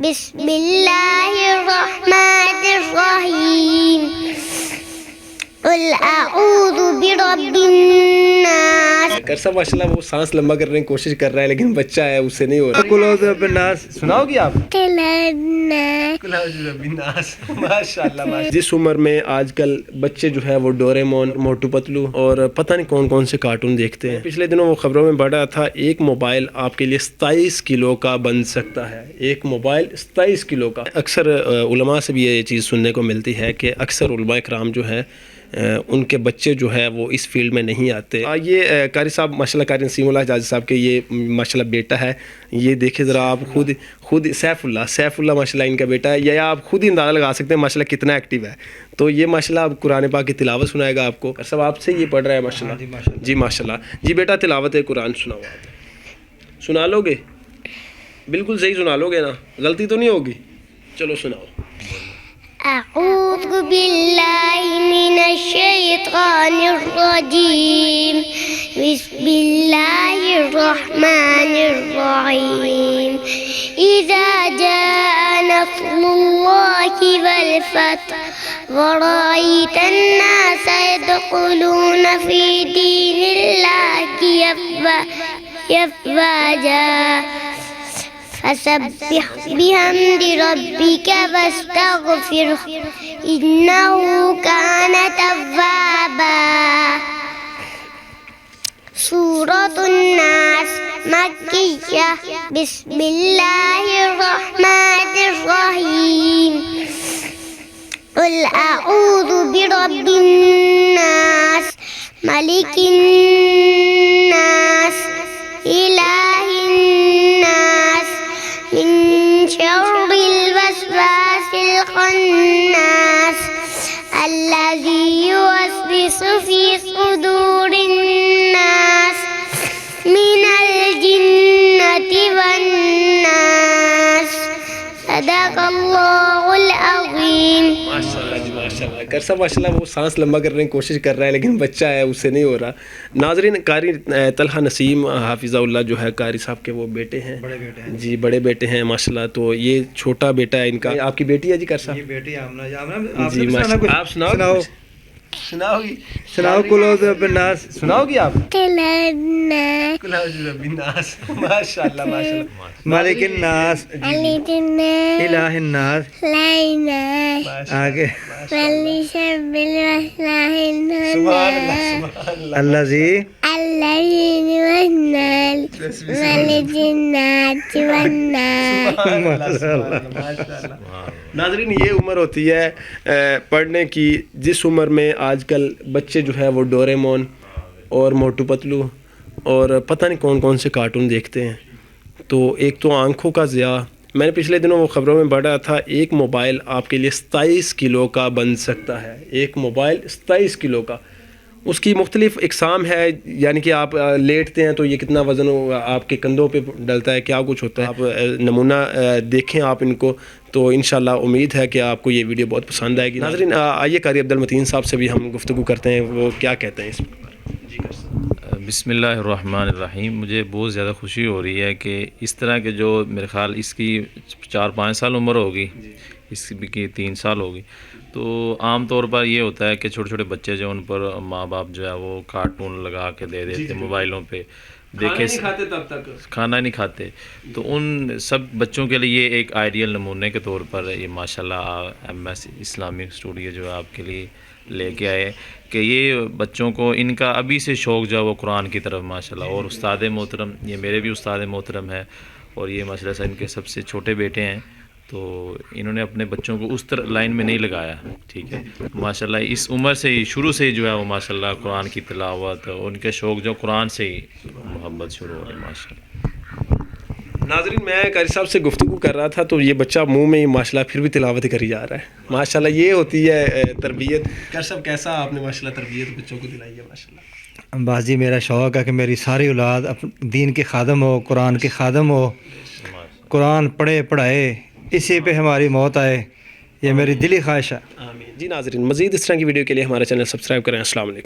بسم اللہ الرحمن الرحیم قل اعوذ برب الناس. کرسا ماشاء اللہ وہ سانس لمبا کرنے کی کوشش کر رہا ہے لیکن بچہ ہے اس سے نہیں ہو رہا. قل اعوذ برب الناس سناؤ گی آپ؟ ماشاء اللہ. جس عمر میں آج کل بچے جو ہے وہ ڈوریمون، موٹو پتلو اور پتہ نہیں کون کون سے کارٹون دیکھتے ہیں. پچھلے دنوں وہ خبروں میں پڑھا تھا ایک موبائل آپ کے لیے 27 کلو کا بن سکتا ہے. ایک موبائل 27 کلو کا. اکثر علماء سے بھی یہ چیز سننے کو ملتی ہے کہ اکثر علماء کرام جو ہے ان کے بچے جو ہے وہ اس فیلڈ میں نہیں آتے. یہ قاری صاحب ماشاء اللہ، قاری نسیم اللہ جاجی صاحب کے یہ ماشاء اللہ بیٹا ہے. یہ دیکھیں ذرا آپ خود سیف اللہ ماشاء اللہ ان کا بیٹا ہے. یا آپ خود ہی اندازہ لگا سکتے ہیں ماشاء اللہ کتنا ایکٹیو ہے. تو یہ ماشاء اللہ اب قرآن پاک کی تلاوت سنائے گا آپ کو. سب آپ سے یہ پڑھ رہا ہے ماشاء اللہ. جی ماشاء اللہ. جی بیٹا تلاوت قرآن سناؤ. آپ سنا لو گے؟ بالکل صحیح سنا لو گے نا؟ غلطی تو نہیں ہوگی؟ چلو سناؤ. اعوذ باللہ من الشیطان الرجیم بسم اللہ الرحمن الرحیم اذا جاء نصر اللہ والفتح ورأیت الناس يدخلون فی دین اللہ افواجا فسبح بحمد ربك واستغفره إنه كان توابا. سورة الناس مكية. بسم الله الرحمن الرحيم قل أعوذ برب الناس ملك الناس إله الناس من شر الوسواس الخناس الذي يوسوس في صدور الناس من الجنة والناس. صدق اللہ العظیم. ماشاء اللہ جی ماشاء اللہ. کرسا ماشاء اللہ وہ سانس لمبا کرنے کی کوشش کر رہا ہے لیکن بچہ ہے اس سے نہیں ہو رہا. ناظرین قاری طلحہ نسیم حافظہ اللہ جو ہے قاری صاحب کے وہ بیٹے ہیں. جی بڑے بیٹے ہیں ماشاء اللہ. تو یہ چھوٹا بیٹا ہے ان کا. آپ کی بیٹی ہے جی کرسا؟ یہ بیٹی آمنہ جی ماشاء اللہ. آپ سناؤ. سناؤ قل اعوذ برب الناس. سناؤ گی آپ؟ الناس ماشاء اللہ ماشاء اللہ. مالک الناس الہ الناس. آگے الذی ناظرین یہ عمر ہوتی ہے پڑھنے کی جس عمر میں آج کل بچے جو ہے وہ ڈوریمون اور موٹو پتلو اور پتہ نہیں کون کون سے کارٹون دیکھتے ہیں. تو ایک تو آنکھوں کا ضیاع. میں نے پچھلے دنوں وہ خبروں میں پڑھا تھا ایک موبائل آپ کے لیے 27 کلو کا بن سکتا ہے. ایک موبائل 27 کلو کا. اس کی مختلف اقسام ہے، یعنی کہ آپ لیٹتے ہیں تو یہ کتنا وزن آپ کے کندھوں پہ ڈلتا ہے، کیا کچھ ہوتا ہے. آپ نمونہ دیکھیں آپ ان کو تو انشاءاللہ امید ہے کہ آپ کو یہ ویڈیو بہت پسند آئے گی. ناظرین آئیے قاری عبدالمتین صاحب سے بھی ہم گفتگو کرتے ہیں وہ کیا کہتے ہیں اس پر. جی بسم اللہ الرحمن الرحیم. مجھے بہت زیادہ خوشی ہو رہی ہے کہ اس طرح کے جو میرے خیال اس کی 4-5 سال عمر ہوگی، اس کی 3 سال ہوگی. تو عام طور پر یہ ہوتا ہے کہ چھوٹے چھوٹے بچے جو ان پر ماں باپ جو ہے وہ کارٹون لگا کے دے دیتے موبائلوں پہ، دیکھے کھانا نہیں کھاتے. تو ان سب بچوں کے لیے ایک آئیڈیل نمونے کے طور پر یہ ماشاءاللہ MS اسلامک اسٹوڈیو جو ہے آپ کے لیے لے کے آئے کہ یہ بچوں کو ان کا ابھی سے شوق جو ہے وہ قرآن کی طرف ماشاءاللہ. اور استاد محترم یہ میرے بھی استاد محترم ہے اور یہ ماشاءاللہ سے ان کے سب سے چھوٹے بیٹے ہیں. تو انہوں نے اپنے بچوں کو اس طرح لائن میں نہیں لگایا. ٹھیک ہے ماشاءاللہ اس عمر سے ہی شروع سے ہی جو ہے وہ ماشاءاللہ قرآن کی تلاوت اور ان کے شوق جو قرآن سے ہی محبت شروع ہو رہی ہے ماشاءاللہ. ناظرین میں قاری صاحب سے گفتگو کر رہا تھا تو یہ بچہ منہ میں ہی ماشاءاللہ پھر بھی تلاوت کری جا رہا ہے. ماشاءاللہ یہ ہوتی ہے تربیت. قاری صاحب کیسا آپ نے ماشاءاللہ تربیت بچوں کو دلائی ہے ماشاءاللہ؟ بازی میرا شوق ہے کہ میری ساری اولاد دین کے خادم ہو، قرآن کے خادم ہو، قرآن پڑھے پڑھائے، اسی پہ ہماری موت آئے. یہ میری دلی خواہش ہے. آمین. جی ناظرین مزید اس طرح کی ویڈیو کے لیے ہمارا چینل سبسکرائب کریں. السلام علیکم.